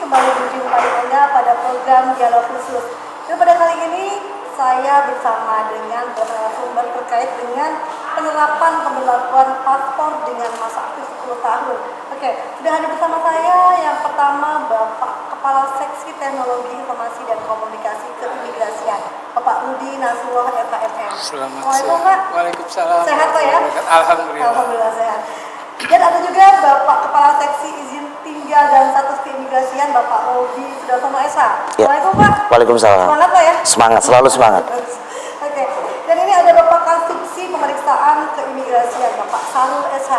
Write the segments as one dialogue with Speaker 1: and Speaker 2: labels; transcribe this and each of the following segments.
Speaker 1: kembali berjumpa dengan Anda pada program Dialog Khusus. Dan pada kali ini saya bersama dengan narasumber terkait dengan penerapan pemberlakuan paspor dengan masa aktif 10 tahun. Oke, sudah hadir bersama saya yang pertama Bapak Kepala Seksi Teknologi Informasi dan Komunikasi Keimigrasian, Bapak Rudi Nasrullah FKMM.
Speaker 2: Assalamualaikum Pak. Waalaikumsalam.
Speaker 1: Sehat Pak ya?
Speaker 2: Alhamdulillah.
Speaker 1: Alhamdulillah sehat. Dan ada juga Bapak Kepala Seksi Izin Tinggal dan Status Keimigrasian, Bapak Robi Sudarsono SH. Assalamualaikum Pak.
Speaker 3: Waalaikumsalam.
Speaker 1: Semangat Pak ya?
Speaker 3: Semangat, selalu semangat.
Speaker 1: Oke. Dan ini ada Bapak Kasubsi Pemeriksaan Keimigrasian, Bapak Sarul SH.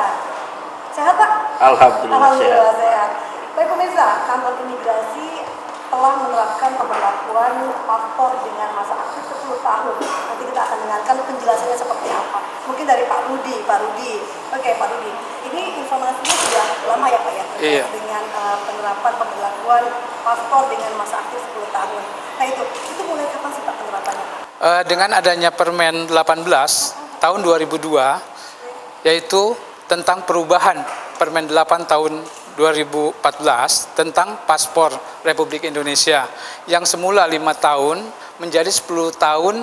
Speaker 1: Sehat Pak? Alhamdulillah sehat. Baik pemirsa, kantor imigrasi telah menerapkan pemberlakuan paspor dengan masa aktif 10 tahun. Nanti kita akan dengarkan penjelasannya seperti apa. Mungkin dari Pak Rudi. Oke Pak Rudi, ini informasinya sudah lama ya Pak ya?
Speaker 2: Iya.
Speaker 1: Dengan penerapan pemberlakuan paspor dengan masa aktif 10 tahun. Nah itu mulai kapan sih Pak penerapannya?
Speaker 2: Dengan adanya Permen 18 tahun 2002, yaitu tentang perubahan Permen 8 tahun 2014 tentang paspor Republik Indonesia yang semula 5 tahun menjadi 10 tahun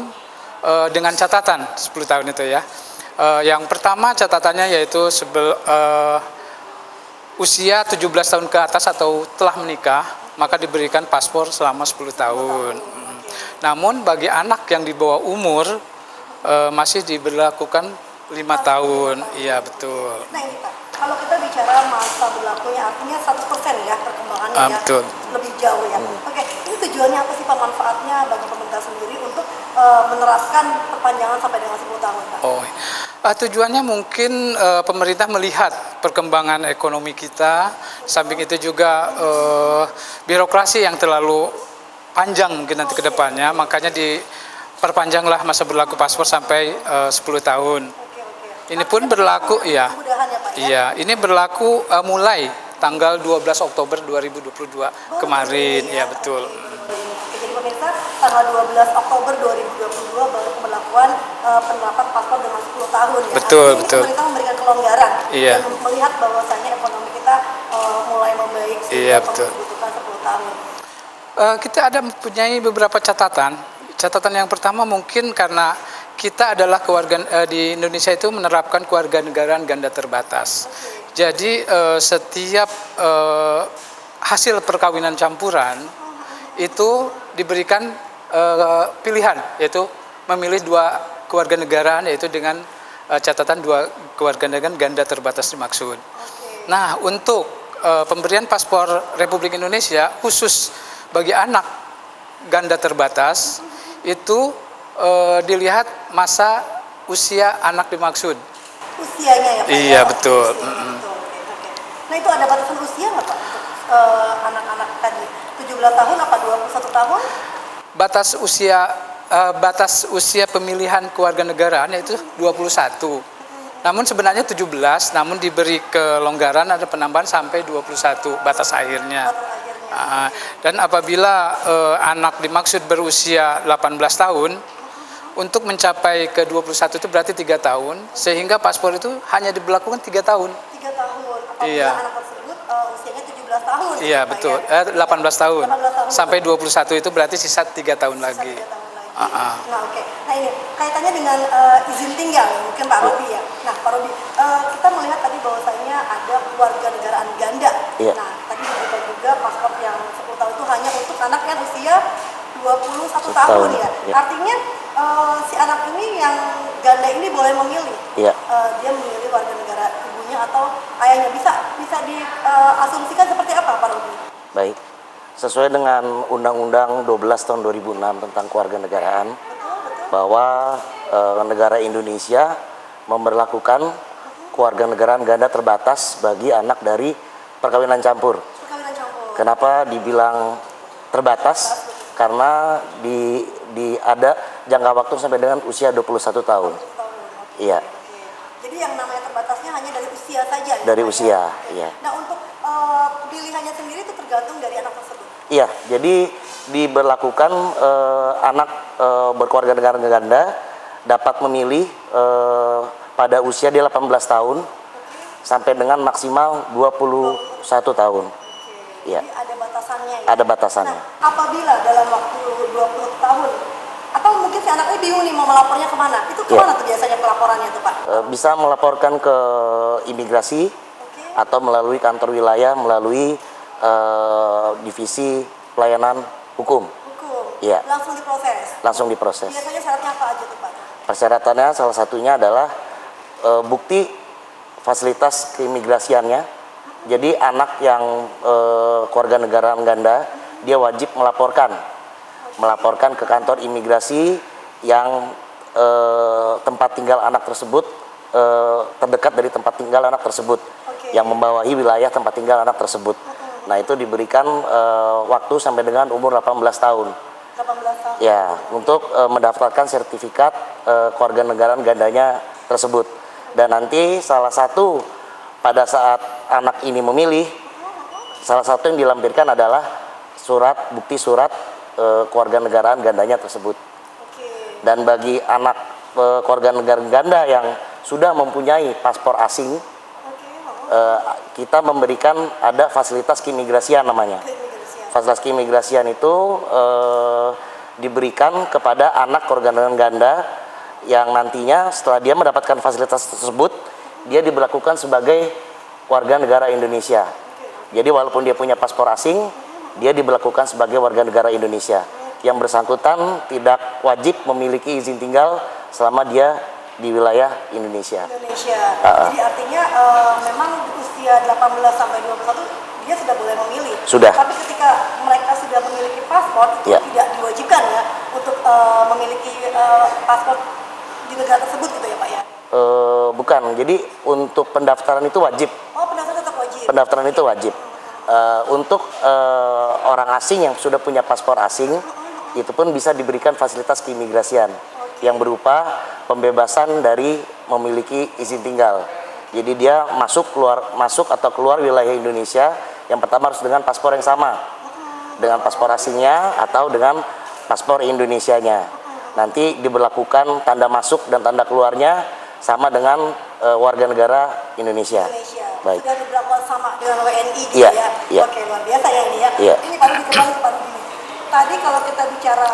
Speaker 2: dengan catatan 10 tahun itu ya. Yang pertama catatannya yaitu usia 17 tahun ke atas atau telah menikah maka diberikan paspor selama 10 tahun. Namun bagi anak yang di bawah umur masih diberlakukan 5 tahun. Iya betul.
Speaker 1: Nah ini Pak, kalau kita bicara masa berlakunya artinya 100% ya perkembangannya ya
Speaker 2: betul.
Speaker 1: Lebih jauh ya. Oke, ini tujuannya apa sih Pak, manfaatnya bagi pemerintah sendiri untuk menerapkan perpanjangan sampai dengan 10 tahun Pak?
Speaker 2: Tujuannya mungkin pemerintah melihat perkembangan ekonomi kita, samping itu juga birokrasi yang terlalu panjang mungkin nanti ke depannya, makanya diperpanjanglah masa berlaku paspor sampai 10 tahun. Ini pun berlaku ya. Iya, ini berlaku mulai tanggal 12 Oktober 2022 kemarin. Ya betul.
Speaker 1: Jadi pemirsa, tanggal 12 Oktober 2022 baru pemberlakuan penerapan paspor dengan 10 tahun ya.
Speaker 2: Betul.
Speaker 1: Pemerintah memberikan kelonggaran
Speaker 2: dan
Speaker 1: melihat bahwasannya ekonomi kita mulai membaik sehingga membutuhkan 10 tahun.
Speaker 2: Kita ada mempunyai beberapa catatan. Catatan yang pertama mungkin karena kita adalah di Indonesia itu menerapkan kewarganegaraan ganda terbatas. Jadi setiap hasil perkawinan campuran itu diberikan pilihan, yaitu memilih 2 kewarganegaraan, yaitu dengan catatan 2 kewarganegaraan ganda terbatas dimaksud. Nah, untuk pemberian paspor Republik Indonesia khusus bagi anak ganda terbatas itu dilihat masa usia anak dimaksud.
Speaker 1: Usianya ya Pak?
Speaker 2: Iya betul.
Speaker 1: Nah itu ada batasan usia nggak Pak untuk anak-anak tadi? 17 tahun apa 21 tahun? Batas usia pemilihan kewarganegaraan yaitu 21. Namun sebenarnya 17, namun diberi kelonggaran ada penambahan sampai 21 batas akhirnya. Dan apabila anak dimaksud berusia 18 tahun, untuk mencapai ke 21 itu berarti 3 tahun, sehingga paspor itu hanya diberlakukan 3 tahun. 3 tahun, apabila anak tersebut usianya 17 tahun.
Speaker 2: Iya betul, 18 tahun. Sampai 21 itu berarti sisa 3 tahun lagi.
Speaker 1: Nah nah ini kaitannya dengan izin tinggal mungkin Pak Robi ya. Nah Pak Robi, kita melihat tadi bahwasanya ada kewarganegaraan ganda. Nah tadi disebutkan juga paspor yang 10 tahun itu hanya untuk anak yang usia 21 tahun ya. Artinya si anak ini yang ganda ini boleh memilih. Dia memilih warga negara ibunya atau ayahnya. Bisa diasumsikan seperti apa Pak Robi?
Speaker 3: Baik. Sesuai dengan Undang-Undang 12 tahun 2006 tentang kewarganegaraan, bahwa negara Indonesia memberlakukan kewarganegaraan ganda terbatas bagi anak dari perkawinan campur. Kenapa dibilang terbatas? Karena ada jangka waktu sampai dengan usia 21 tahun. Iya.
Speaker 1: Jadi yang namanya terbatasnya hanya dari usia saja.
Speaker 3: Dari usia, iya.
Speaker 1: Nah untuk pilihannya sendiri itu tergantung dari anak tersebut.
Speaker 3: Iya, jadi diberlakukan anak berkewarganegaraan ganda dapat memilih pada usia dia 18 tahun sampai dengan maksimal 21 tahun.
Speaker 1: Jadi ada batasannya ya?
Speaker 3: Ada batasannya.
Speaker 1: Nah, apabila dalam waktu 20 tahun, atau mungkin si anaknya bingung nih mau melapornya kemana, itu kemana tuh biasanya pelaporannya tuh Pak?
Speaker 3: Bisa melaporkan ke imigrasi atau melalui kantor wilayah, melalui divisi pelayanan hukum. Iya.
Speaker 1: Langsung diproses?
Speaker 3: Langsung diproses.
Speaker 1: Biasanya syaratnya apa aja tuh Pak?
Speaker 3: Persyaratannya salah satunya adalah bukti fasilitas keimigrasiannya. Jadi anak yang keluarga negaraan ganda, dia wajib melaporkan ke kantor imigrasi yang tempat tinggal anak tersebut terdekat dari tempat tinggal anak tersebut, yang membawahi wilayah tempat tinggal anak tersebut. Nah, itu diberikan waktu sampai dengan umur 18 tahun.
Speaker 1: 18 tahun.
Speaker 3: Ya, untuk mendaftarkan sertifikat kewarganegaraan gandanya tersebut. Dan nanti salah satu pada saat anak ini memilih, salah satu yang dilampirkan adalah bukti surat kewarganegaraan gandanya tersebut. Dan bagi anak kewarganegaraan ganda yang sudah mempunyai paspor asing, kita memberikan ada fasilitas keimigrasian namanya. Fasilitas keimigrasian itu diberikan kepada anak kewarganegaraan ganda yang nantinya setelah dia mendapatkan fasilitas tersebut, dia diberlakukan sebagai warga negara Indonesia. Jadi walaupun dia punya paspor asing, dia diberlakukan sebagai warga negara Indonesia. Yang bersangkutan tidak wajib memiliki izin tinggal selama dia di wilayah Indonesia.
Speaker 1: Jadi artinya memang usia 18 sampai 21 dia sudah boleh memilih.
Speaker 3: Sudah.
Speaker 1: Tapi ketika mereka sudah memiliki paspor, itu tidak diwajibkan ya untuk memiliki paspor di negara tersebut gitu ya Pak ya?
Speaker 3: Bukan. Jadi untuk pendaftaran itu wajib.
Speaker 1: Oh, pendaftaran tetap wajib.
Speaker 3: Pendaftaran itu wajib. Untuk orang asing yang sudah punya paspor asing, itu pun bisa diberikan fasilitas keimigrasian yang berupa pembebasan dari memiliki izin tinggal. Jadi dia masuk atau keluar wilayah Indonesia, yang pertama harus dengan paspor yang sama, dengan paspor asingnya atau dengan paspor Indonesianya. Nanti diberlakukan tanda masuk dan tanda keluarnya sama dengan warga negara Indonesia. Baik.
Speaker 1: Sudah diberlakukan sama dengan WNI gitu
Speaker 3: ya?
Speaker 1: Iya. Oke, luar biasa ya ini ya.
Speaker 3: Iya.
Speaker 1: Ini Pak Rudi, kembali ke Pak Rudi. Tadi kalau kita bicara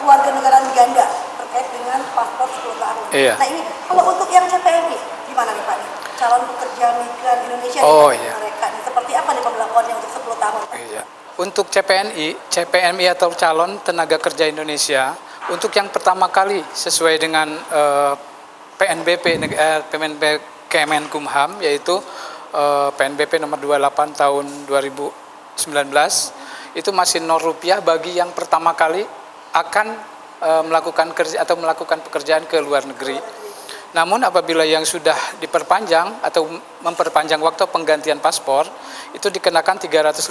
Speaker 1: keluarga negaraan ganda terkait dengan paspor 10 tahun.
Speaker 2: Iya.
Speaker 1: Nah ini kalau untuk yang CPNI gimana nih Pak? Calon pekerja migran Indonesia mereka nih, seperti apa nih pemberlakuannya untuk 10 tahun?
Speaker 2: Iya. Untuk CPNI atau calon tenaga kerja Indonesia, untuk yang pertama kali sesuai dengan PNBP Kemenkumham, yaitu PNBP nomor 28 tahun 2019, itu masih Rp0 bagi yang pertama kali akan melakukan kerja atau melakukan pekerjaan ke luar negeri. Namun apabila yang sudah diperpanjang atau memperpanjang waktu penggantian paspor, itu dikenakan 350,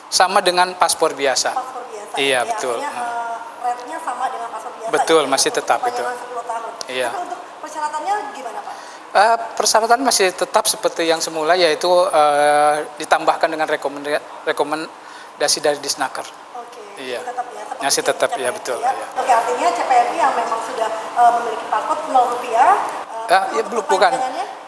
Speaker 2: sama dengan paspor biasa.
Speaker 1: Paspor biasa.
Speaker 2: Iya,
Speaker 1: ya,
Speaker 2: betul.
Speaker 1: Rate-nya sama dengan paspor biasa.
Speaker 2: Betul,
Speaker 1: ya,
Speaker 2: masih tetap itu.
Speaker 1: 10 tahun.
Speaker 2: Iya.
Speaker 1: Tapi untuk persyaratannya gimana Pak?
Speaker 2: Persyaratan masih tetap seperti yang semula, yaitu ditambahkan dengan rekomendasi dari Disnaker.
Speaker 1: Oke.
Speaker 2: Iya.
Speaker 1: Tetap ya.
Speaker 2: Masih tetap ya, betul.
Speaker 1: Ya.
Speaker 2: Iya.
Speaker 1: Oke, artinya CPNI yang memang sudah memiliki paspor Rp0.
Speaker 2: Ya, bukan.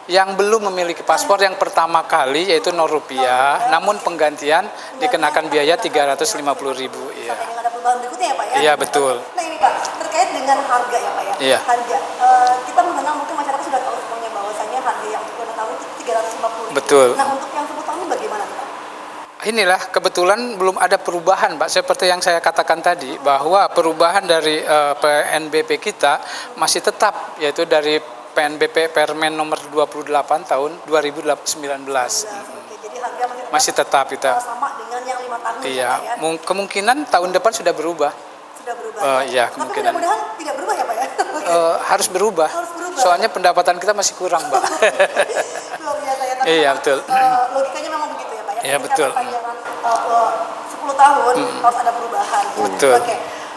Speaker 2: Yang belum memiliki paspor yang pertama kali yaitu Rp0, namun penggantian dikenakan biaya Rp350.000. Iya.
Speaker 1: Sampai dengan ada perubahan berikutnya ya Pak ya?
Speaker 2: Iya, betul.
Speaker 1: Nah ini Pak, terkait dengan harga ya Pak ya?
Speaker 2: Iya.
Speaker 1: Harga, kita mengenal mungkin masyarakat sudah tahu semuanya bahwasanya harga yang untuk 2 tahun itu 350.000.
Speaker 2: Betul.
Speaker 1: Nah untuk yang 10 tahun ini bagaimana Pak?
Speaker 2: Inilah kebetulan belum ada perubahan Pak, seperti yang saya katakan tadi, bahwa perubahan dari PNBP kita masih tetap, yaitu dari PNBP Permen nomor 28 tahun 2019.
Speaker 1: Jadi harga
Speaker 2: masih tetap kita.
Speaker 1: Sama dengan yang 5 tahun.
Speaker 2: Iya,
Speaker 1: ya?
Speaker 2: kemungkinan tahun depan sudah berubah.
Speaker 1: Sudah berubah.
Speaker 2: Iya,
Speaker 1: Tapi
Speaker 2: kemungkinan.
Speaker 1: mudah-mudahan tidak berubah ya Pak ya?
Speaker 2: Harus berubah.
Speaker 1: Harus berubah.
Speaker 2: Soalnya pendapatan kita masih kurang, Mbak.
Speaker 1: Luar biasa ya. Tapi
Speaker 2: Iya,
Speaker 1: memang,
Speaker 2: betul.
Speaker 1: Logikanya memang begitu ya Pak ya?
Speaker 2: Iya, betul.
Speaker 1: Perpanjangan 10 tahun harus ada perubahan. Ya?
Speaker 2: Betul.
Speaker 1: Oke.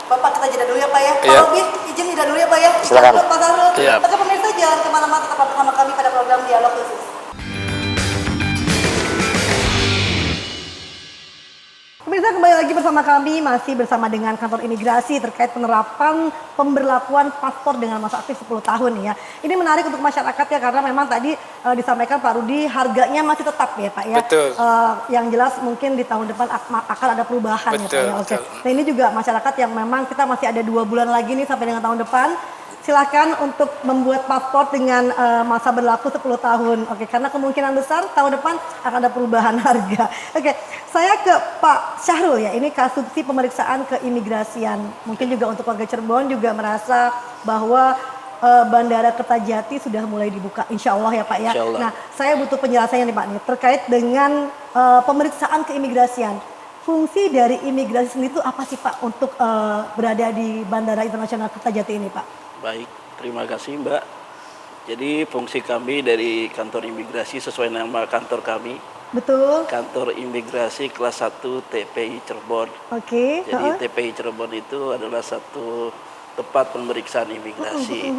Speaker 1: Bapak kita jeda dulu ya Pak ya. Pak
Speaker 2: Iya.
Speaker 1: Robi, izin jeda dulu ya Pak ya.
Speaker 3: Silakan.
Speaker 1: Pak Sarul.
Speaker 2: Iya.
Speaker 1: Oke pemirsa, jangan kemana-mana, tetap bersama kami pada program Dialog Khusus. Pemirsa, kembali lagi bersama kami, masih bersama dengan kantor imigrasi terkait penerapan pemberlakuan paspor dengan masa aktif 10 tahun ya. Ini menarik untuk masyarakat ya, karena memang tadi disampaikan Pak Rudi harganya masih tetap ya Pak ya.
Speaker 2: Betul.
Speaker 1: Yang jelas mungkin di tahun depan akan ada perubahan ya Pak ya. Oke. Nah ini juga masyarakat yang memang kita masih ada 2 bulan lagi nih sampai dengan tahun depan. Silakan untuk membuat paspor dengan masa berlaku 10 tahun. Oke, karena kemungkinan besar tahun depan akan ada perubahan harga. Oke, saya ke Pak Syahrul ya. Ini kasusnya pemeriksaan keimigrasian. Mungkin juga untuk warga Cirebon juga merasa bahwa Bandara Kertajati sudah mulai dibuka, insya Allah ya Pak ya. Nah, saya butuh penjelasannya nih Pak nih terkait dengan pemeriksaan keimigrasian. Fungsi dari imigrasi sendiri itu apa sih Pak untuk berada di Bandara Internasional Kertajati ini Pak?
Speaker 4: Baik, terima kasih Mbak. Jadi fungsi kami dari kantor imigrasi sesuai nama kantor kami.
Speaker 1: Betul.
Speaker 4: Kantor imigrasi kelas 1 TPI Cirebon.
Speaker 1: Oke.
Speaker 4: Jadi TPI Cirebon itu adalah satu tempat pemeriksaan imigrasi.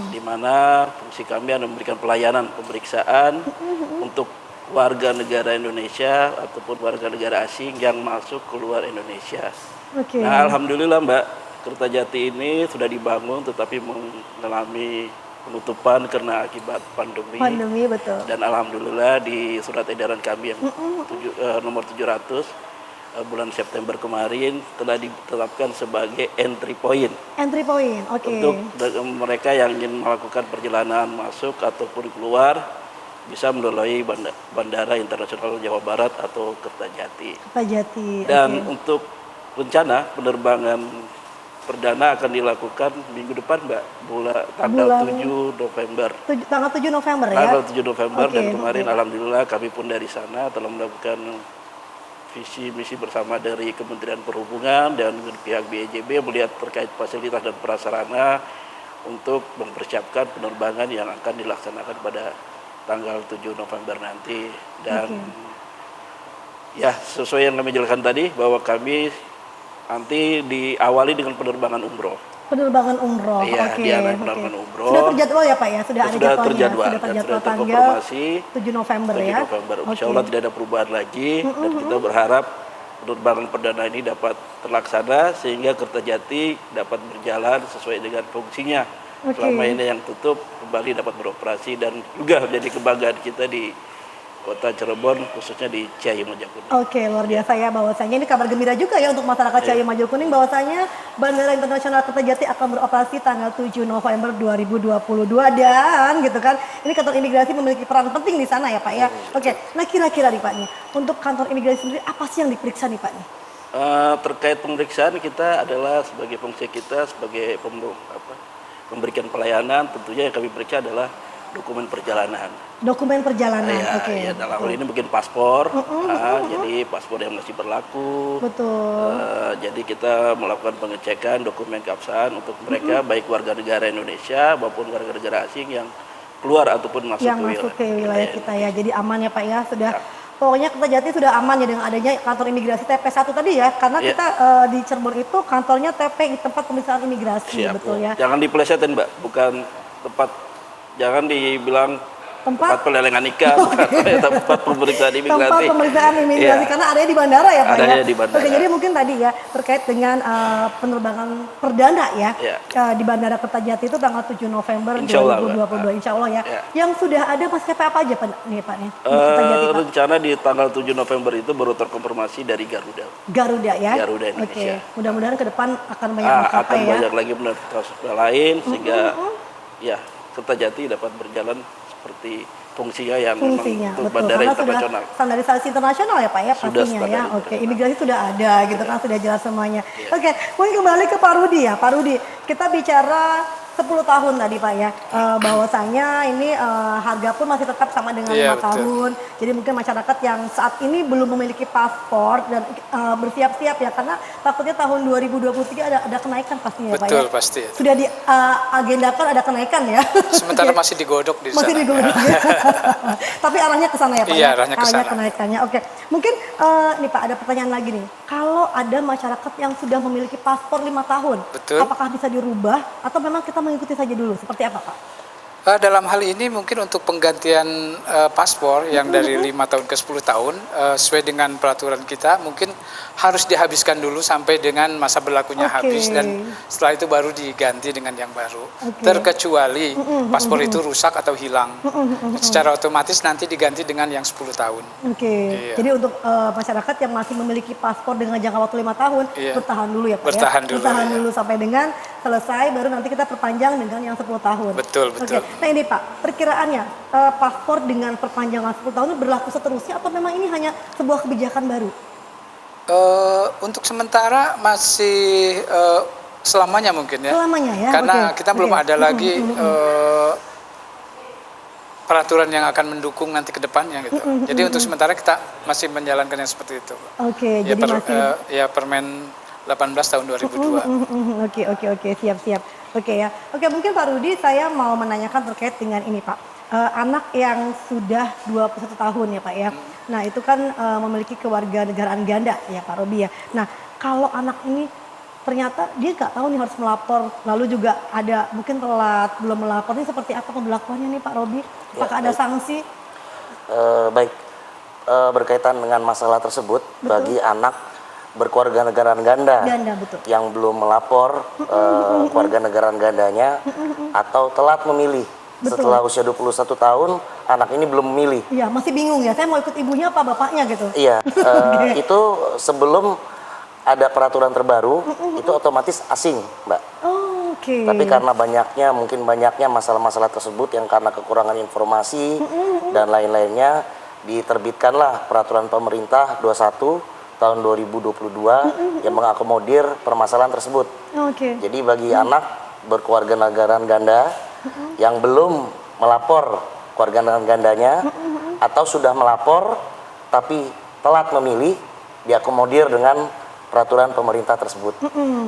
Speaker 4: Di mana fungsi kami adalah memberikan pelayanan pemeriksaan untuk warga negara Indonesia ataupun warga negara asing yang masuk keluar Indonesia. Nah, alhamdulillah Mbak, Kertajati ini sudah dibangun tetapi mengalami penutupan karena akibat pandemi.
Speaker 1: Pandemi, betul.
Speaker 4: Dan alhamdulillah di surat edaran kami yang nomor 700 bulan September kemarin telah ditetapkan sebagai entry point.
Speaker 1: Entry point, oke.
Speaker 4: Untuk mereka yang ingin melakukan perjalanan masuk ataupun keluar bisa melalui Bandara Internasional Jawa Barat atau Kertajati.
Speaker 1: Kertajati.
Speaker 4: Dan untuk rencana penerbangan perdana akan dilakukan minggu depan Mbak, tanggal 7 November.
Speaker 1: Tanggal 7 November ya?
Speaker 4: Tanggal 7 November dan kemarin alhamdulillah kami pun dari sana telah melakukan visi misi bersama dari Kementerian Perhubungan dan pihak BEJB melihat terkait fasilitas dan prasarana untuk mempersiapkan penerbangan yang akan dilaksanakan pada tanggal 7 November nanti. Dan ya sesuai yang kami jelaskan tadi bahwa kami nanti diawali dengan penerbangan umroh.
Speaker 1: Penerbangan umroh,
Speaker 4: iya,
Speaker 1: oke.
Speaker 4: Penerbangan umroh.
Speaker 1: Sudah terjadwal ya Pak ya? Sudah ada jadwalnya?
Speaker 4: Terjadwal.
Speaker 1: Sudah terjadwal
Speaker 4: Sudah
Speaker 1: tanggal
Speaker 4: terkonfirmasi
Speaker 1: 7 November
Speaker 4: 7
Speaker 1: ya?
Speaker 4: November. Insya Allah tidak ada perubahan lagi dan kita berharap penerbangan perdana ini dapat terlaksana sehingga Kertajati dapat berjalan sesuai dengan fungsinya. Selama ini yang tutup kembali dapat beroperasi dan juga menjadi kebanggaan kita di Kota Cirebon, khususnya di Ciayu Majakuning.
Speaker 1: Oke, luar biasa ya bahwasanya ini kabar gembira juga ya untuk masyarakat Ciayu Majakuning bahwasanya Bandara Internasional Kertajati akan beroperasi tanggal 7 November 2022 dan gitu kan. Ini kantor imigrasi memiliki peran penting di sana ya Pak ya. Oke, nah kira-kira nih Pak nih, untuk kantor imigrasi sendiri apa sih yang diperiksa nih Pak nih?
Speaker 4: Terkait pemeriksaan kita adalah sebagai fungsi kita sebagai memberikan pelayanan, tentunya yang kami periksa adalah dokumen perjalanan.
Speaker 1: Dokumen perjalanan,
Speaker 4: ya,
Speaker 1: oke.
Speaker 4: Ya, dalam hal ini mungkin paspor, jadi paspor yang masih berlaku.
Speaker 1: Betul.
Speaker 4: Jadi kita melakukan pengecekan dokumen keabsahan untuk mereka, baik warga negara Indonesia maupun warga negara asing yang keluar ataupun masuk
Speaker 1: ke wilayah kita ya. Jadi aman ya Pak ya, sudah. Pokoknya Kertajati sudah aman ya dengan adanya kantor imigrasi TP1 tadi ya, karena kita di Cirebon itu kantornya TPI, tempat pemeriksaan imigrasi. Siap, betul ya.
Speaker 4: Jangan dipelesetin Mbak, bukan tempat, jangan dibilang tempat pelelengan ikan, tempat pemeriksaan imigrasi.
Speaker 1: Tempat pemeriksaan imigrasi, karena adanya di bandara ya Pak ya?
Speaker 4: Adanya di bandara.
Speaker 1: Oke, jadi mungkin tadi ya, terkait dengan penerbangan perdana ya, di Bandara Kertajati itu tanggal 7 November 2022, insya Allah ya. Yang sudah ada maskapai apa aja Pak nih Pak?
Speaker 4: Rencana di tanggal 7 November itu baru terkonfirmasi dari Garuda.
Speaker 1: Garuda ya?
Speaker 4: Garuda Indonesia.
Speaker 1: Oke, mudah-mudahan ke depan akan banyak maskapai
Speaker 4: akan
Speaker 1: ya?
Speaker 4: banyak lagi maskapai lain, sehingga ya Kertajati dapat berjalan seperti fungsinya yang untuk bandara internasional.
Speaker 1: Sudah standarisasi internasional ya Pak ya pastinya ya. Oke, imigrasi sudah ada gitu kan, sudah jelas semuanya. Oke, mungkin kembali ke Pak Rudi ya. Pak Rudi, kita bicara 10 tahun tadi Pak ya, bahwasanya ini harga pun masih tetap sama dengan 5 tahun. Jadi mungkin masyarakat yang saat ini belum memiliki paspor dan bersiap-siap ya, karena takutnya tahun 2023 ada kenaikan pastinya ya Pak ya.
Speaker 2: Betul, pasti.
Speaker 1: Sudah diagendakan ada kenaikan ya.
Speaker 2: Sementara masih digodok di sana.
Speaker 1: Masih digodok ya. Tapi arahnya ke sana ya Pak?
Speaker 2: Iya, arahnya ke sana.
Speaker 1: Kenaikannya. Oke, mungkin nih Pak ada pertanyaan lagi nih. Kalau ada masyarakat yang sudah memiliki paspor 5 tahun,
Speaker 2: betul,
Speaker 1: apakah bisa dirubah atau memang kita mengikuti saja dulu? Seperti apa Pak?
Speaker 2: Dalam hal ini mungkin untuk penggantian paspor yang dari 5 tahun ke 10 tahun sesuai dengan peraturan kita mungkin harus dihabiskan dulu sampai dengan masa berlakunya habis dan setelah itu baru diganti dengan yang baru. Terkecuali paspor itu rusak atau hilang. Secara otomatis nanti diganti dengan yang 10 tahun. Iya.
Speaker 1: Jadi untuk masyarakat yang masih memiliki paspor dengan jangka waktu 5 tahun bertahan dulu ya Pak
Speaker 2: Bertahan
Speaker 1: ya?
Speaker 2: dulu,
Speaker 1: Bertahan
Speaker 2: iya.
Speaker 1: dulu sampai dengan selesai baru nanti kita perpanjang dengan yang 10 tahun.
Speaker 2: Betul, betul.
Speaker 1: Nah ini Pak, perkiraannya paspor dengan perpanjangan 10 tahun itu berlaku seterusnya atau memang ini hanya sebuah kebijakan baru?
Speaker 2: Untuk sementara masih selamanya mungkin ya.
Speaker 1: Selamanya ya?
Speaker 2: Karena kita belum ada lagi peraturan yang akan mendukung nanti ke depannya gitu. Jadi untuk sementara kita masih menjalankan yang seperti itu.
Speaker 1: Ya, jadi masih
Speaker 2: ya Permen 18 tahun 2002.
Speaker 1: Oke, siap. Oke, mungkin Pak Rudi saya mau menanyakan terkait dengan ini Pak. Anak yang sudah 21 tahun ya Pak ya. Nah, itu kan memiliki kewarganegaraan ganda ya Pak Robi ya. Nah, kalau anak ini ternyata dia nggak tahu nih harus melapor, lalu juga ada mungkin telat belum melapor, ini seperti apa pemberlakuannya nih Pak Robi? Apakah ada sanksi?
Speaker 3: Baik, berkaitan dengan masalah tersebut, bagi anak berkewarganegaraan ganda,
Speaker 1: betul.
Speaker 3: yang belum melapor kewarganegaraan gandanya atau telat memilih setelah usia 21 tahun, anak ini belum memilih.
Speaker 1: Iya, masih bingung ya, saya mau ikut ibunya apa bapaknya gitu.
Speaker 3: Iya, itu sebelum ada peraturan terbaru, itu otomatis asing, Mbak. Tapi karena mungkin banyaknya masalah-masalah tersebut yang karena kekurangan informasi dan lain-lainnya, diterbitkanlah peraturan pemerintah 21 tahun 2022 yang mengakomodir permasalahan tersebut. Jadi bagi anak berkewarganegaraan ganda yang belum melapor kewarganegaraan gandanya atau sudah melapor tapi telat memilih, diakomodir dengan peraturan pemerintah tersebut.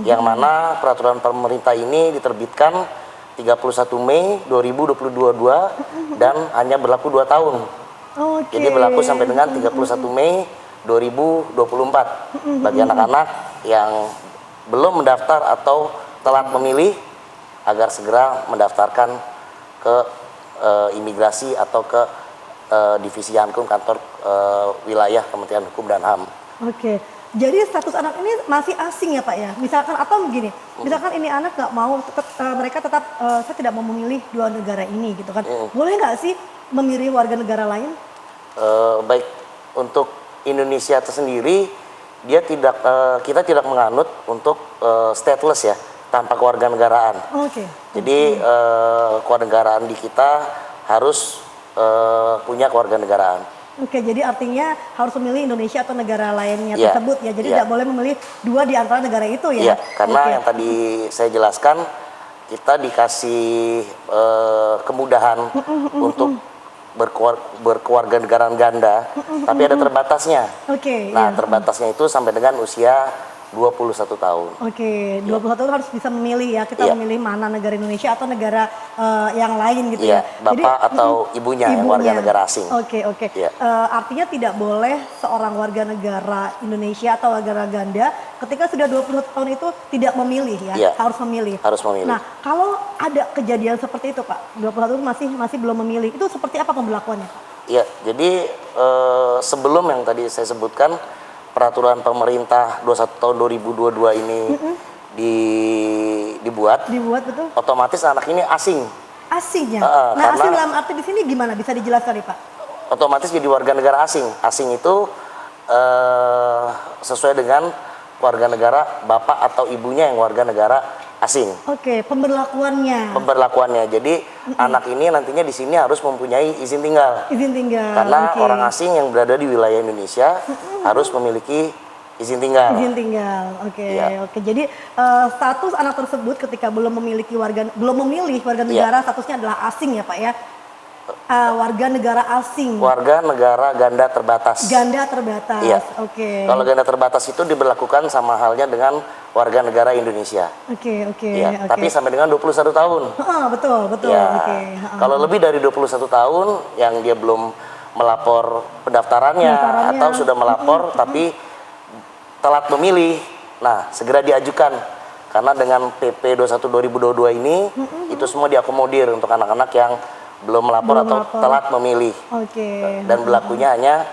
Speaker 3: Yang mana peraturan pemerintah ini diterbitkan 31 Mei 2022 dan hanya berlaku 2 tahun. Jadi berlaku sampai dengan 31 Mei 2024 bagi anak-anak yang belum mendaftar atau telat memilih agar segera mendaftarkan ke imigrasi atau ke divisi Yankum kantor wilayah Kementerian Hukum dan HAM.
Speaker 1: Jadi status anak ini masih asing ya Pak ya? Misalkan atau begini, misalkan ini anak nggak mau, mereka tetap saya tidak mau memilih dua negara ini gitu kan? Boleh nggak sih memilih warga negara lain?
Speaker 3: Baik, untuk Indonesia tersendiri kita tidak menganut untuk stateless ya, tanpa kewarganegaraan. Jadi kewarganegaraan di kita harus punya kewarganegaraan.
Speaker 1: Jadi artinya harus memilih Indonesia atau negara lainnya tersebut ya. Jadi tidak boleh memilih dua di antara negara itu ya.
Speaker 3: Iya, karena yang tadi saya jelaskan, kita dikasih kemudahan untuk berkewarganegaraan ganda, tapi ada terbatasnya. Terbatasnya itu sampai dengan usia 21 tahun.
Speaker 1: 21 tahun harus bisa memilih ya, kita memilih mana negara Indonesia atau negara yang lain gitu ya.
Speaker 3: Bapak atau ibunya yang warga negara asing.
Speaker 1: Artinya tidak boleh seorang warga negara Indonesia atau warga negara ganda ketika sudah 21 tahun itu tidak memilih ya, harus memilih.
Speaker 3: Harus memilih.
Speaker 1: Nah, kalau ada kejadian seperti itu Pak, 21 tahun masih belum memilih, itu seperti apa pemberlakuannya Pak?
Speaker 3: Iya, jadi sebelum yang tadi saya sebutkan, peraturan pemerintah 21 tahun 2022 ini dibuat
Speaker 1: betul.
Speaker 3: Otomatis anak ini asing.
Speaker 1: Asingnya? Nah, asing dalam arti di sini gimana? Bisa dijelaskan nih Pak?
Speaker 3: Otomatis jadi warga negara asing. Asing itu sesuai dengan warga negara bapak atau ibunya yang warga negara asing. Pemberlakuannya. Jadi anak ini nantinya di sini harus mempunyai izin tinggal. Karena orang asing yang berada di wilayah Indonesia harus memiliki izin tinggal. Jadi status anak tersebut ketika belum memilih warga negara, statusnya adalah asing ya Pak ya. Warga negara asing. Warga negara ganda terbatas. Iya. Kalau ganda terbatas itu diberlakukan sama halnya dengan warga negara Indonesia. Tapi sampai dengan 21 tahun.
Speaker 1: Betul.
Speaker 3: Kalau lebih dari 21 tahun yang dia belum melapor pendaftarannya atau sudah melapor tapi telat memilih, nah segera diajukan Karena dengan PP 21 2022 ini itu semua diakomodir untuk anak-anak yang belum melapor atau telat memilih. Dan berlakunya hanya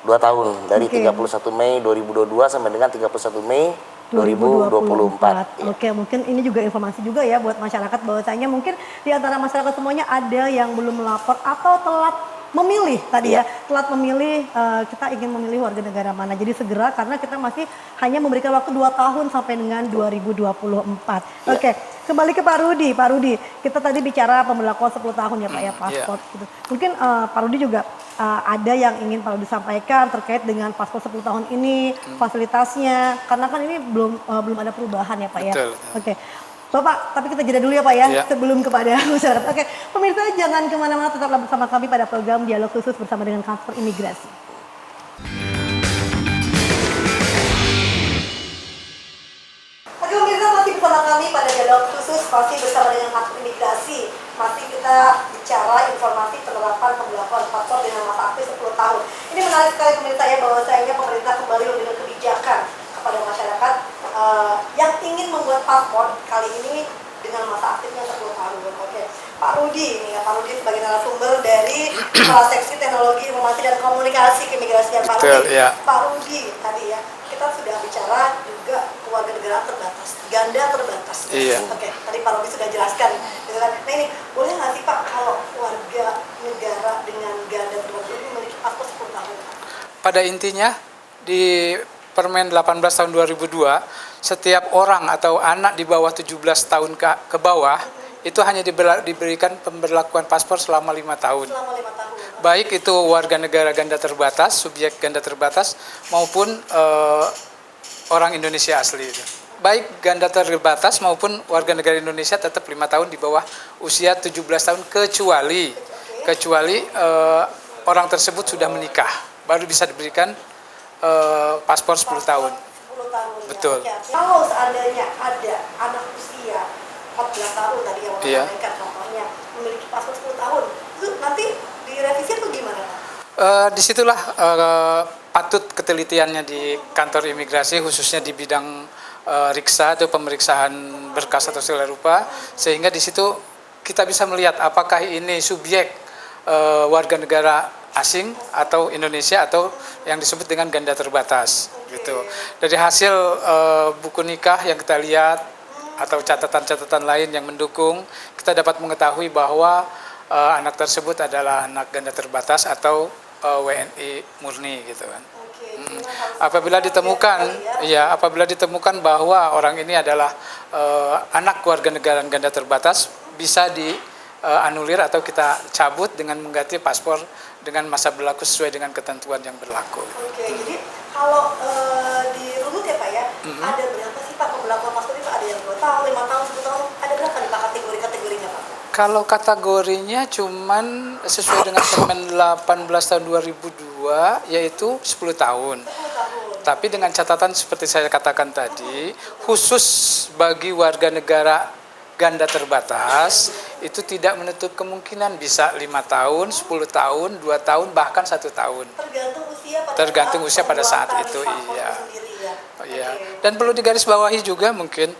Speaker 3: 2 tahun dari 31 Mei 2022 sampai dengan 31 Mei 2024.
Speaker 1: Oke, mungkin ini juga informasi juga ya buat masyarakat bahwasanya mungkin di antara masyarakat semuanya ada yang belum melapor atau telat memilih tadi ya, telat memilih, kita ingin memilih warga negara mana. Jadi segera karena kita masih hanya memberikan waktu 2 tahun sampai dengan 2024. Oke, kembali ke Pak Rudi. Pak Rudi, kita tadi bicara pemberlakuan 10 tahun ya Pak ya, paspor gitu. Mungkin Pak Rudi juga ada yang ingin Pak Rudi sampaikan terkait dengan paspor 10 tahun ini, fasilitasnya, karena kan ini belum ada perubahan ya Pak ya.
Speaker 2: Betul.
Speaker 1: Oke. Bapak, tapi kita jeda dulu ya Pak ya, sebelum kepada masyarakat. Oke, pemirsa jangan kemana-mana, tetaplah bersama kami pada program Dialog Khusus bersama dengan Kantor Imigrasi. Oke pemirsa, masih bersama kami pada Dialog Khusus, masih bersama dengan Kantor Imigrasi. Masih kita bicara informasi penerapan pembelakuan paspor dengan masa aktif 10 tahun. Ini menarik sekali pemirsa ya, bahwasanya pemerintah kembali memberikan kebijakan kepada masyarakat yang ingin membuat paspor kali ini dengan masa aktifnya 10 tahun. Oke, Pak Rudi ini ya, Pak Rudi sebagai narasumber dari Kepala Seksi Teknologi Informasi dan Komunikasi Keimigrasian. Pak Rudi, Pak Rudi tadi ya, kita sudah bicara juga keluarga negara terbatas, ganda terbatas. Oke, tadi Pak Rudi sudah jelaskan. Gitu kan. Nah ini, boleh nggak sih Pak kalau warga negara dengan ganda terbatas ini memiliki paspor 10 tahun?
Speaker 2: Pada intinya di Permen 18 tahun 2002, setiap orang atau anak di bawah 17 tahun ke bawah itu hanya diberikan pemberlakuan paspor selama 5 tahun.
Speaker 1: Selama 5 tahun.
Speaker 2: Baik itu warga negara ganda terbatas, subjek ganda terbatas, maupun orang Indonesia asli itu. Baik ganda terbatas maupun warga negara Indonesia tetap 5 tahun di bawah usia 17 tahun kecuali orang tersebut sudah menikah, baru bisa diberikan paspor 10 tahun.
Speaker 1: 10 tahun.
Speaker 2: Betul.
Speaker 1: Ya. Kalau seandainya ada anak usia 14 tahun tadi yang sampaikan contohnya memiliki paspor 10 tahun, itu nanti direvisi atau gimana?
Speaker 2: Disitulah patut ketelitiannya di kantor imigrasi, khususnya di bidang riksa atau pemeriksaan berkas atau segala rupa, sehingga di situ kita bisa melihat apakah ini subjek warga negara asing atau Indonesia atau yang disebut dengan ganda terbatas gitu. Dari hasil buku nikah yang kita lihat atau catatan-catatan lain yang mendukung, kita dapat mengetahui bahwa anak tersebut adalah anak ganda terbatas atau WNI murni gitu kan. Apabila ditemukan bahwa orang ini adalah anak warga negara ganda terbatas, bisa dianulir atau kita cabut dengan mengganti paspor dengan masa berlaku sesuai dengan ketentuan yang berlaku.
Speaker 1: Oke, jadi kalau di runut ya Pak ya, ada berapa sih Pak pembelakuan paspor itu? Ada yang 2 tahun, 5 tahun, 10 tahun, ada berapa nih Pak kategorinya Pak?
Speaker 2: Kalau kategorinya cuman sesuai dengan Permen 18 tahun 2002 yaitu 10 tahun.
Speaker 1: 10 tahun.
Speaker 2: Tapi dengan catatan seperti saya katakan tadi, khusus bagi warga negara ganda terbatas itu tidak menutup kemungkinan bisa 5 tahun, 10 tahun, 2 tahun, bahkan 1 tahun.
Speaker 1: Tergantung usia pada saat
Speaker 2: itu, iya.
Speaker 1: Iya.
Speaker 2: Dan perlu digarisbawahi juga mungkin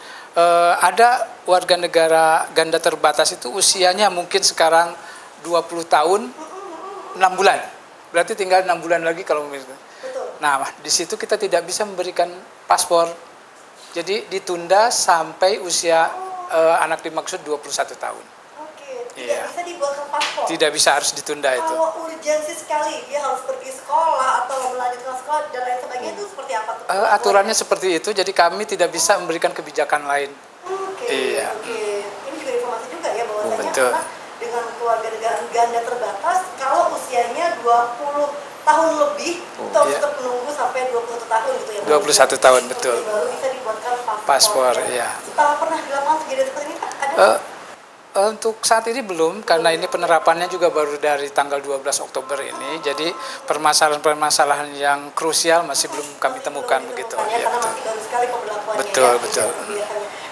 Speaker 2: ada warga negara ganda terbatas itu usianya mungkin sekarang 20 tahun 6 bulan. Berarti tinggal 6 bulan lagi kalau misalnya. Nah, di situ kita tidak bisa memberikan paspor. Jadi ditunda sampai usia anak dimaksud 21 tahun.
Speaker 1: Oke, tidak bisa dibuatkan paspor.
Speaker 2: Tidak bisa, harus ditunda itu.
Speaker 1: Kalau urgensi sekali, dia harus pergi sekolah atau melanjutkan sekolah dan lain sebagainya itu seperti apa tuh?
Speaker 2: Aturannya seperti itu, jadi kami tidak bisa memberikan kebijakan lain.
Speaker 1: Oke. Ini juga informasi juga ya bahwasanya
Speaker 2: Betul.
Speaker 1: karena dengan keluarga negara ganda terbatas, kalau usianya 20 tahun lebih, itu harus tetap menunggu sampai 21 tahun gitu ya.
Speaker 2: 21 tahun, betul.
Speaker 1: Baru bisa dibuatkan
Speaker 2: Paspor, iya.
Speaker 1: Setelah pernah dilakukan kejadian seperti ini Pak, ada?
Speaker 2: Untuk saat ini belum, karena ini penerapannya juga baru dari tanggal 12 Oktober ini, jadi permasalahan-permasalahan yang krusial masih belum kami temukan begitu.
Speaker 1: Ya, karena masih baru sekali pemberlakuannya.
Speaker 2: Betul.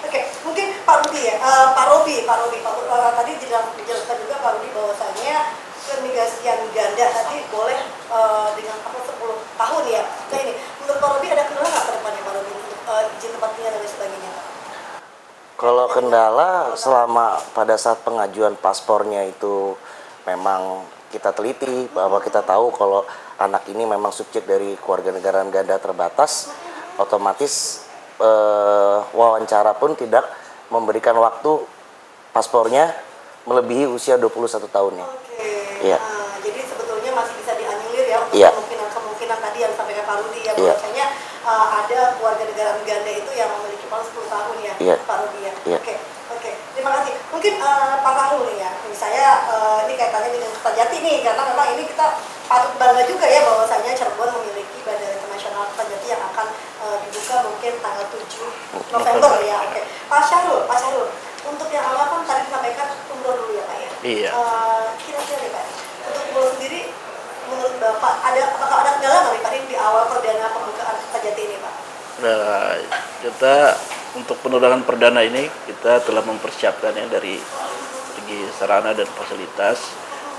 Speaker 1: Oke, mungkin Pak Rudi ya, Pak Robi, tadi dijelaskan juga Pak Rudi bahwasanya keimigrasian ganda tadi boleh dengan 10 tahun ya. Nah ini, menurut Pak Robi ada kendala nggak ke depannya Pak Robi untuk izin tempat tinggal dan sebagainya Pak?
Speaker 3: Kalau kendala selama pada saat pengajuan paspornya itu memang kita teliti bahwa kita tahu kalau anak ini memang subjek dari kewarganegaraan ganda terbatas, otomatis wawancara pun tidak memberikan waktu paspornya melebihi usia 21 tahunnya.
Speaker 1: Oke.
Speaker 3: Iya.
Speaker 1: Jadi sebetulnya masih bisa dianulir ya untuk
Speaker 3: Iya.
Speaker 1: kemungkinan tadi yang disampaikan Pak Rudi ya,
Speaker 3: Iya.
Speaker 1: bahwasanya ada keluarga negara ganda itu yang memiliki paling 10 tahun ya,
Speaker 3: Iya.
Speaker 1: Pak Rudi ya.
Speaker 3: Iya.
Speaker 1: Oke. Terima kasih. Mungkin Pak Fahrul nih ya, saya ini kaitannya dengan Kertajati nih, karena memang ini kita patut bangga juga ya bahwasanya Cirebon memiliki Bandara Internasional Kertajati yang akan dibuka mungkin tanggal 7 November ya. Oke. Pak Syahrul, untuk yang awal kan tadi disampaikan umroh dulu ya Pak ya.
Speaker 4: Iya.
Speaker 1: Kira-kira nih Pak, untuk umroh sendiri menurut Bapak apakah ada kendala nggak nih Pak di awal perdana pembukaan Kertajati ini Pak?
Speaker 4: Nah, kita untuk penerbangan perdana ini kita telah mempersiapkannya dari segi sarana dan fasilitas.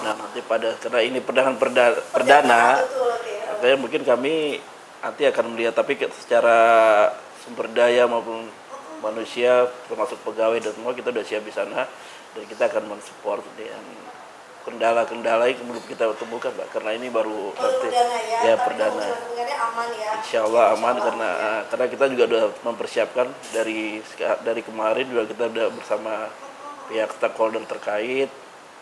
Speaker 4: Nah, nanti karena ini perdana,
Speaker 1: Betul, oke.
Speaker 4: makanya mungkin kami nanti akan melihat, tapi secara sumber daya maupun manusia termasuk pegawai dan semua kita sudah siap di sana, dan kita akan mensupport dengan kendala-kendala yang belum kita temukan Pak, karena ini baru nanti
Speaker 1: Perdana ya, tapi
Speaker 4: perdana.
Speaker 1: hubungannya aman ya.
Speaker 4: Insya Allah aman,
Speaker 1: Insya Allah,
Speaker 4: karena kita juga sudah mempersiapkan dari kemarin juga kita sudah bersama pihak stakeholder terkait,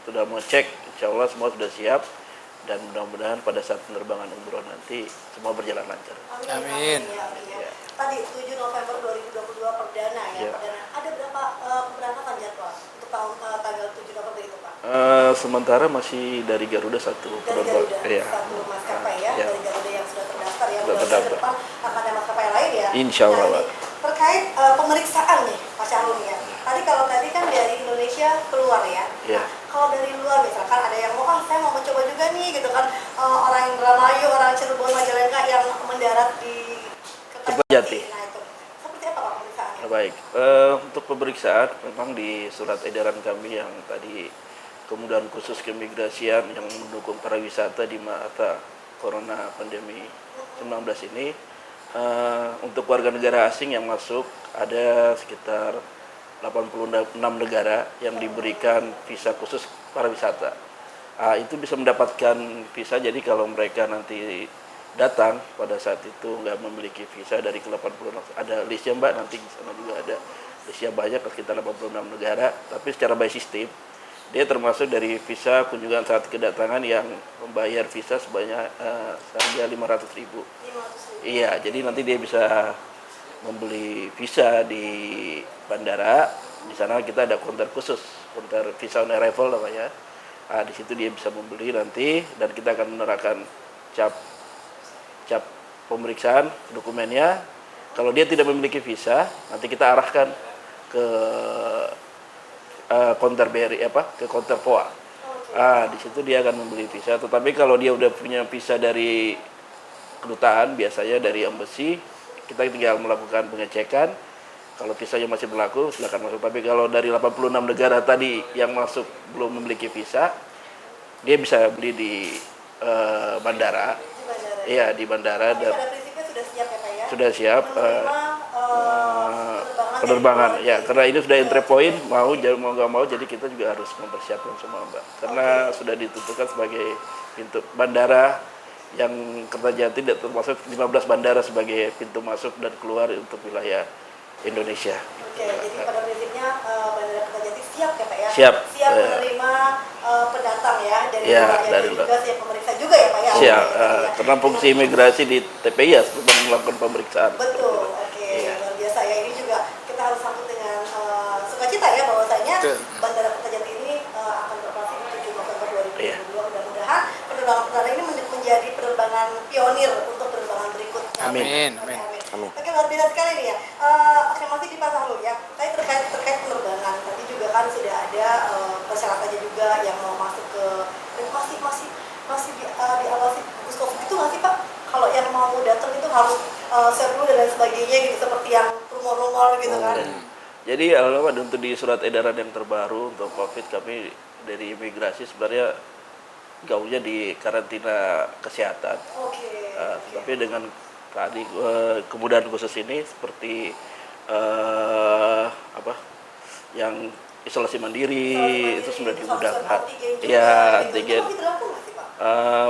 Speaker 4: sudah mengecek, insya Allah semua sudah siap, dan mudah-mudahan pada saat penerbangan umroh nanti semua berjalan lancar.
Speaker 2: Amin.
Speaker 1: Ya. Tadi 7 November 2022 perdana ya,
Speaker 4: Ya.
Speaker 1: perdana. Ada berapa keberangkatan jadwal untuk tanggal 7 November itu Pak?
Speaker 4: Sementara masih dari Garuda satu
Speaker 1: Dari
Speaker 4: penerbangan.
Speaker 1: Garuda,
Speaker 4: Iya.
Speaker 1: satu maskapai ya,
Speaker 4: Ya.
Speaker 1: dari Garuda yang sudah terdaftar ya.
Speaker 4: Sudah
Speaker 1: Mudah-mudahan
Speaker 4: terdaftar.
Speaker 1: ke depan akan ada maskapai lain ya.
Speaker 4: Insya Allah,
Speaker 1: Nah,
Speaker 4: Pak.
Speaker 1: ini terkait pemeriksaan nih Pak Syahrul ya. Tadi kan dari Indonesia keluar ya.
Speaker 4: Ya.
Speaker 1: Nah, kalau dari luar misalkan ada yang saya mau mencoba juga nih gitu kan, orang Indramayu, orang Cirebon, Majalengka yang mendarat di
Speaker 4: Kertajati.
Speaker 1: Nah itu seperti apa Pak pemeriksaannya?
Speaker 4: Baik, untuk pemeriksaan memang di surat edaran kami yang tadi kemudahan khusus keimigrasian yang mendukung pariwisata di masa corona pandemi 19 ini, untuk warga negara asing yang masuk ada sekitar 86 negara yang diberikan visa khusus pariwisata. Itu bisa mendapatkan visa, jadi kalau mereka nanti datang pada saat itu nggak memiliki visa dari ke-86, ada listnya Mbak, nanti di sana juga ada listnya banyak, sekitar 86 negara, tapi secara by system dia termasuk dari visa kunjungan saat kedatangan yang membayar visa sebanyak harga 500.000. Iya, jadi nanti dia bisa membeli visa di bandara. Di sana kita ada counter khusus, counter visa on arrival namanya. Di situ dia bisa membeli nanti, dan kita akan menerapkan cap pemeriksaan dokumennya. Kalau dia tidak memiliki visa, nanti kita arahkan ke counter BRI ke counter POA. Di situ dia akan membeli visa. Tetapi kalau dia udah punya visa dari kedutaan, biasanya dari embassy, kita tinggal melakukan pengecekan. Kalau visanya masih berlaku, silakan masuk. Tapi kalau dari 86 negara tadi yang masuk belum memiliki visa, dia bisa beli di bandara. Iya, di bandara. Dan
Speaker 1: pada prinsipnya sudah siap ya Pak ya?
Speaker 4: sudah siap.
Speaker 1: Menerima
Speaker 4: Penerbangan ya, karena ini sudah entry point, mau nggak mau, jadi kita juga harus mempersiapkan semua Mbak, karena sudah ditentukan sebagai pintu bandara yang Kertajati termasuk 15 bandara sebagai pintu masuk dan keluar untuk wilayah Indonesia.
Speaker 1: Oke, jadi pada prinsipnya Bandara Kertajati siap ya Pak ya?
Speaker 4: Siap.
Speaker 1: Siap menerima pendatang ya, dari
Speaker 4: Ya,
Speaker 1: luar,
Speaker 4: dari
Speaker 1: dan
Speaker 4: luar.
Speaker 1: juga siap pemeriksa juga ya Pak ya?
Speaker 4: Siap,
Speaker 1: Oke,
Speaker 4: karena fungsi imigrasi di TPI ya untuk melakukan pemeriksaan.
Speaker 1: Betul, oke,
Speaker 4: Iya.
Speaker 1: luar biasa ya. Ini juga kita harus sambut dengan sukacita ya, bahwasanya
Speaker 2: Betul.
Speaker 1: Bandara Kertajati ini akan beroperasi di 7 November 2022.
Speaker 4: Iya.
Speaker 1: Mudah-mudahan penerbangan perdana ini menjadi penerbangan pionir untuk penerbangan berikutnya.
Speaker 2: Amin.
Speaker 1: Oke,
Speaker 2: Amin.
Speaker 3: Amin.
Speaker 1: Oke, luar biasa sekali nih ya. Oke, masih di Pak Sahrul ya. Saya terkait penerbangan tadi juga kan sudah ada persyaratannya juga yang mau masuk ke, dan masih diawasi gugus COVID itu nggak sih Pak? Kalau yang mau datang itu harus swab dulu dan lain sebagainya gitu, seperti yang rumor-rumor gitu kan.
Speaker 4: Jadi alhamdulillah untuk di surat edaran yang terbaru untuk COVID, kami dari imigrasi sebenarnya gaulnya di karantina kesehatan.
Speaker 1: Oke.
Speaker 4: Tapi dengan tadi kemudahan khusus ini seperti yang isolasi mandiri itu sudah dimudahkan.
Speaker 1: Antigen juga,
Speaker 4: Iya,
Speaker 1: gitu.
Speaker 4: antigen.
Speaker 1: Itu masih berlaku nggak sih, Pak?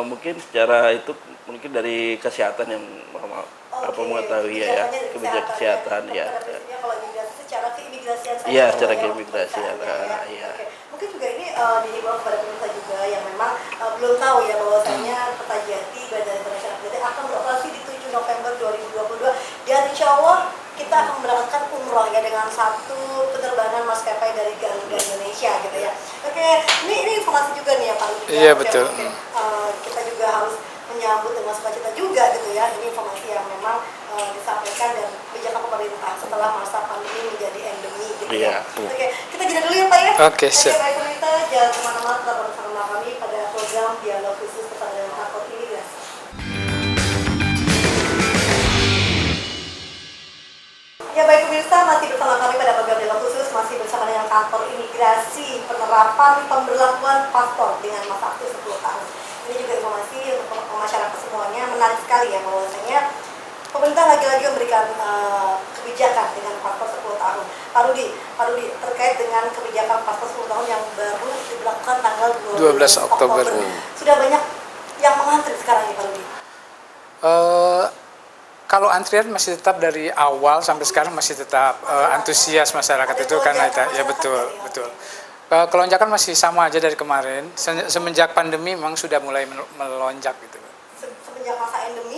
Speaker 4: Mungkin secara itu mungkin dari kesehatan yang mengetahui ya, kebijakan kesehatan ya.
Speaker 1: Kalau imigrasi secara keimigrasian saja.
Speaker 4: Iya, secara keimigrasian. Iya.
Speaker 1: Oke. Mungkin juga ini dihimbau kepada pemirsa juga yang memang belum tahu ya bahwasanya Kertajati Bandara Internasional Kertajati akan beroperasi di 7 November 2022 dan insya Allah kita akan memberangkatkan umroh ya dengan satu penerbangan maskapai dari Garuda Indonesia gitu ya. Oke, ini informasi juga nih ya Pak Rudi.
Speaker 2: Iya, betul.
Speaker 1: Mungkin, kita juga harus menyambut dengan sukacita juga gitu ya. Ini informasi yang memang disampaikan dan kebijakan pemerintah setelah masa pandemi menjadi endemi gitu ya. Oke, kita jeda dulu ya Pak ya.
Speaker 2: Oke, siap.
Speaker 1: Baik pemirsa, jangan kemana-mana, tetap bersama kami pada program Dialog Khusus kepada Kantor Imigrasi. Ya baik pemirsa, masih bersama kami pada program Dialog Khusus, masih bersama dengan Kantor Imigrasi, penerapan pemberlakuan paspor dengan masa aktif 10 tahun. Ini juga informasi untuk masyarakat semuanya, menarik sekali ya bahwasanya pemerintah lagi-lagi memberikan kebijakan dengan paspor 10 tahun. Pak Rudi, terkait dengan kebijakan paspor 10 tahun yang baru diberlakukan tanggal
Speaker 2: 12 Oktober.
Speaker 1: Sudah banyak yang mengantri sekarang ya Pak Rudi?
Speaker 2: Kalau antrian masih tetap dari awal sampai sekarang masih tetap antusias masyarakat itu karena itu ya betul. Kelonjakan masih sama aja dari kemarin. Semenjak pandemi memang sudah mulai melonjak gitu.
Speaker 1: Semenjak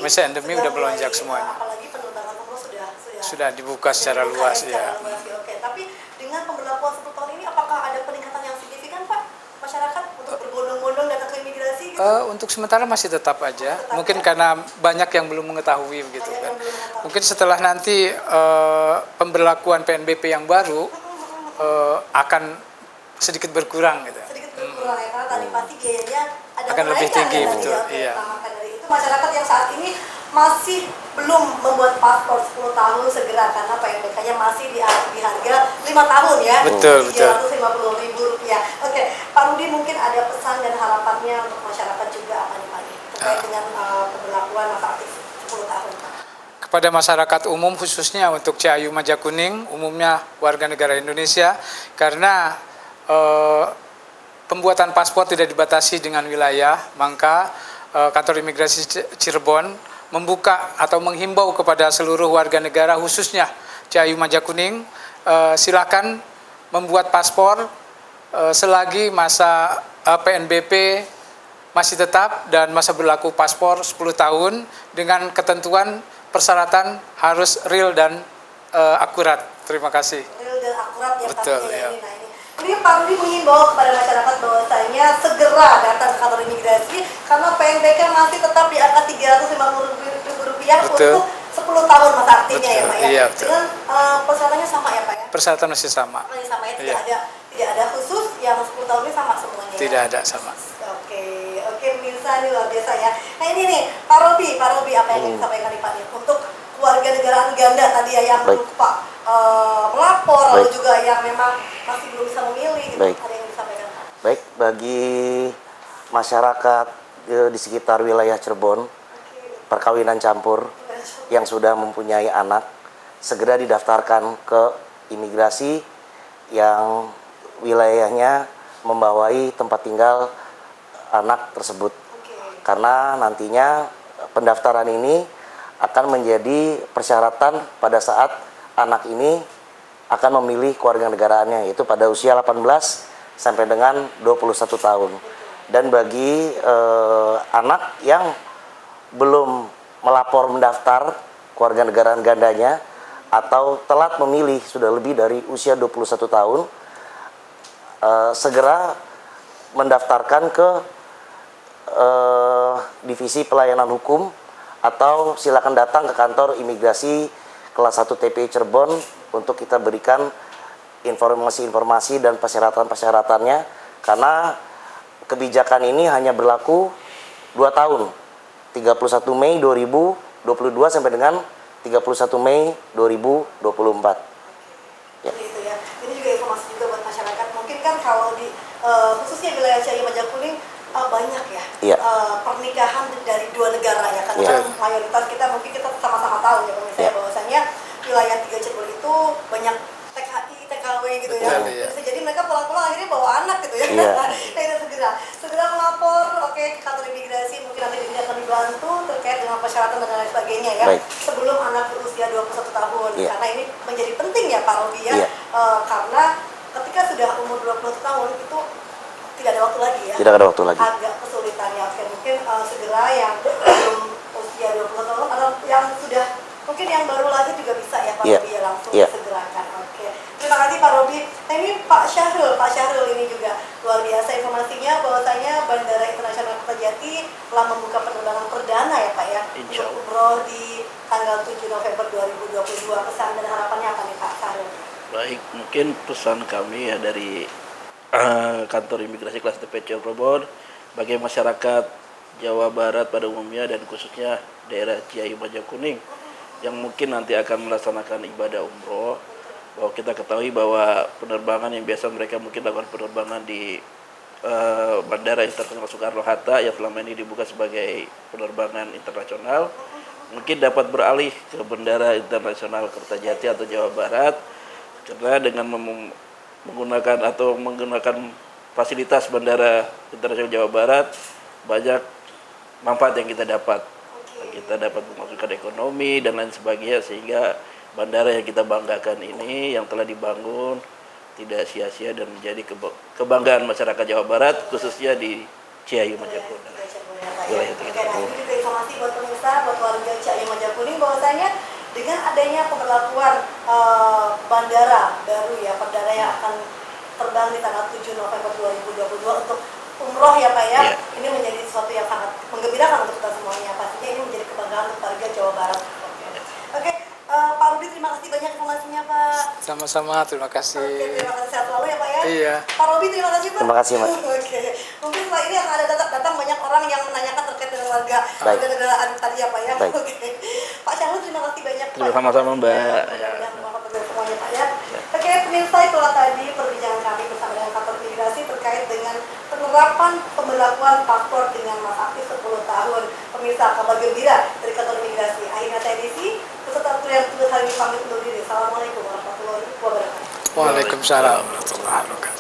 Speaker 2: masa endemi udah melonjak semuanya.
Speaker 1: Apalagi penerbangan umroh
Speaker 2: sudah dibuka secara luas ya.
Speaker 1: Oke, tapi dengan pemberlakuan 10 tahun ini apakah ada peningkatan yang signifikan Pak masyarakat untuk berbondong-bondong datang ke imigrasi gitu?
Speaker 2: Untuk sementara masih tetap aja. Mungkin karena banyak yang belum mengetahui begitu kan. Mungkin setelah nanti pemberlakuan PNBP yang baru akan sedikit berkurang gitu.
Speaker 1: Sedikit berkurang ya, karena tadi pasti biayanya ada
Speaker 2: akan lebih tinggi
Speaker 1: ya,
Speaker 2: betul. Iya.
Speaker 1: Dari itu masyarakat yang saat ini masih belum membuat paspor 10 tahun segera karena PNBK-nya masih di harga 5 tahun ya.
Speaker 2: Betul.
Speaker 1: 350.000 rupiah. Oke, Pak Rudi mungkin ada pesan dan harapannya untuk masyarakat juga apa nih Pak terkait dengan pemberlakuan masa aktif 10 tahun Pak?
Speaker 2: Kepada masyarakat umum khususnya untuk Ciayu Majakuning, umumnya warga negara Indonesia, karena pembuatan paspor tidak dibatasi dengan wilayah, maka kantor imigrasi Cirebon membuka atau menghimbau kepada seluruh warga negara khususnya Ciayu Majakuning, silakan membuat paspor selagi masa PNBP masih tetap dan masa berlaku paspor 10 tahun dengan ketentuan persyaratan harus real dan akurat. Terima kasih.
Speaker 1: Real dan akurat ya
Speaker 2: Betul,
Speaker 1: pastinya
Speaker 2: ya.
Speaker 1: ini. Nah, ini Pak Rudi mengimbau kepada masyarakat bahwasanya segera datang ke kantor imigrasi karena PNBK masih tetap di angka 350.000 rupiah
Speaker 2: Betul.
Speaker 1: untuk 10 tahun masa aktifnya ya Pak ya.
Speaker 2: Iya, betul.
Speaker 1: Dengan persyaratannya sama ya Pak ya.
Speaker 2: Persyaratan masih sama.
Speaker 1: Masih sama ya,
Speaker 2: Iya.
Speaker 1: tidak ada khusus yang 10 tahun ini sama semuanya.
Speaker 2: Tidak
Speaker 1: ya?
Speaker 2: ada sama.
Speaker 1: Oke pemirsa ini luar biasa ya. Nah ini nih Pak Robi apa yang ingin disampaikan nih Pak nih untuk keluarga negaraan ganda tadi ya yang lupa melapor lalu juga yang memang masih belum bisa memilih gitu. Ada yang disampaikan Pak?
Speaker 3: Baik, bagi masyarakat di sekitar wilayah Cirebon, perkawinan campur yang sudah mempunyai anak, segera didaftarkan ke imigrasi yang wilayahnya membawai tempat tinggal anak tersebut. Karena nantinya pendaftaran ini akan menjadi persyaratan pada saat anak ini akan memilih keluarga negaraannya, yaitu pada usia 18 sampai dengan 21 tahun. Dan bagi anak yang belum melapor mendaftar keluarga negaraan gandanya atau telat memilih sudah lebih dari usia 21 tahun, segera mendaftarkan ke divisi pelayanan hukum atau silakan datang ke kantor imigrasi kelas 1 TPI Cirebon untuk kita berikan informasi-informasi dan persyaratan-persyaratannya, karena kebijakan ini hanya berlaku 2 tahun, 31 Mei 2022 sampai dengan 31 Mei 2024.
Speaker 1: Ya. Gitu ya. Ini juga informasi juga buat masyarakat. Mungkin kan kalau di khususnya wilayah Ciayu Majakuning banyak ya pernikahan dari dua negara ya, karena mayoritas kita mungkin kita sama-sama tahu ya pemirsa bahwasanya wilayah 3 Cirebon itu banyak TKI, TKW kawin gitu ya.
Speaker 2: Betul, iya.
Speaker 1: Bisa jadi mereka pulang-pulang akhirnya bawa anak gitu ya.
Speaker 3: Iya.
Speaker 1: Nah, segera melapor ke kantor imigrasi, mungkin nanti ini akan dibantu terkait dengan persyaratan dan lain sebagainya ya.
Speaker 3: Baik.
Speaker 1: Sebelum anak berusia 21 tahun.
Speaker 3: Iya.
Speaker 1: Karena ini menjadi penting ya Pak Robi ya.
Speaker 3: Iya.
Speaker 1: Karena ketika sudah umur 21 tahun itu tidak ada waktu lagi ya.
Speaker 3: Tidak ada waktu lagi.
Speaker 1: Agak kesulitan ya. Oke, mungkin segera yang belum usia 20 tahun atau yang sudah mungkin yang baru lagi juga bisa ya Pak
Speaker 3: Iya.
Speaker 1: Robi ya, langsung
Speaker 3: Iya.
Speaker 1: disegerakan. Oke. Terima kasih Pak Robi. Nah ini Pak Syahrul ini juga luar biasa informasinya bahwasanya Bandara Internasional Kertajati telah membuka penerbangan perdana ya Pak ya.
Speaker 4: Insya
Speaker 1: Untuk
Speaker 4: Allah.
Speaker 1: umroh di tanggal 7 November 2022. Pesan dan harapannya apa nih Pak Syahrul?
Speaker 4: Baik, mungkin pesan kami ya dari kantor imigrasi kelas DPC Prabon bagi masyarakat Jawa Barat pada umumnya dan khususnya daerah Ciayu Majakuning yang mungkin nanti akan melaksanakan ibadah umroh, bahwa kita ketahui bahwa penerbangan yang biasa mereka mungkin lakukan penerbangan di Bandara Internasional Soekarno-Hatta yang selama ini dibuka sebagai penerbangan internasional, mungkin dapat beralih ke Bandara Internasional Kertajati atau Jawa Barat, karena dengan menggunakan fasilitas Bandara Internasional Jawa Barat banyak manfaat yang kita dapat. Kita dapat memasukkan ekonomi dan lain sebagainya, sehingga bandara yang kita banggakan ini yang telah dibangun tidak sia-sia dan menjadi kebanggaan masyarakat Jawa Barat khususnya di Ciayu Majakuning.
Speaker 1: Oke, nah ini juga informasi buat pemirsa, buat warga Ciayu Majakuning bahwasanya dengan adanya pemberlakuan bandara baru ya, perdana yang akan terbang di tanggal 7 November 2022 untuk umroh ya Pak ya.
Speaker 4: Iya.
Speaker 1: Ini menjadi sesuatu yang sangat menggembirakan untuk kita semuanya. Pastinya ini menjadi kebanggaan untuk warga Jawa Barat. Oke, Pak Rudi terima kasih banyak informasinya Pak.
Speaker 2: Sama-sama, terima kasih.
Speaker 1: Oke, terima kasih sehat selalu ya Pak ya.
Speaker 2: Iya.
Speaker 1: Pak Robi terima kasih Pak.
Speaker 3: Terima kasih, Mas.
Speaker 1: Oke. Mungkin setelah ini akan ada datang banyak orang yang menanyakan terkait dengan warga
Speaker 3: Baik.
Speaker 1: negaraan tadi ya Pak ya.
Speaker 3: Baik.
Speaker 1: Oke. Pak Syahrul terima kasih banyak Pak.
Speaker 4: Sama-sama, Mbak.
Speaker 1: Ya, semuanya Pak ya. Oke, pemirsa itulah tadi perbincangan kami bersama dengan kantor imigrasi terkait dengan penerapan pemberlakuan paspor dengan masa aktif 10 tahun. Pemirsa, kabar gembira dari kantor imigrasi. Akhirnya saya Desi, peserta yang hari ini pamit undur diri. Assalamualaikum warahmatullahi wabarakatuh.
Speaker 2: Waalaikumsalam warahmatullahi wabarakatuh.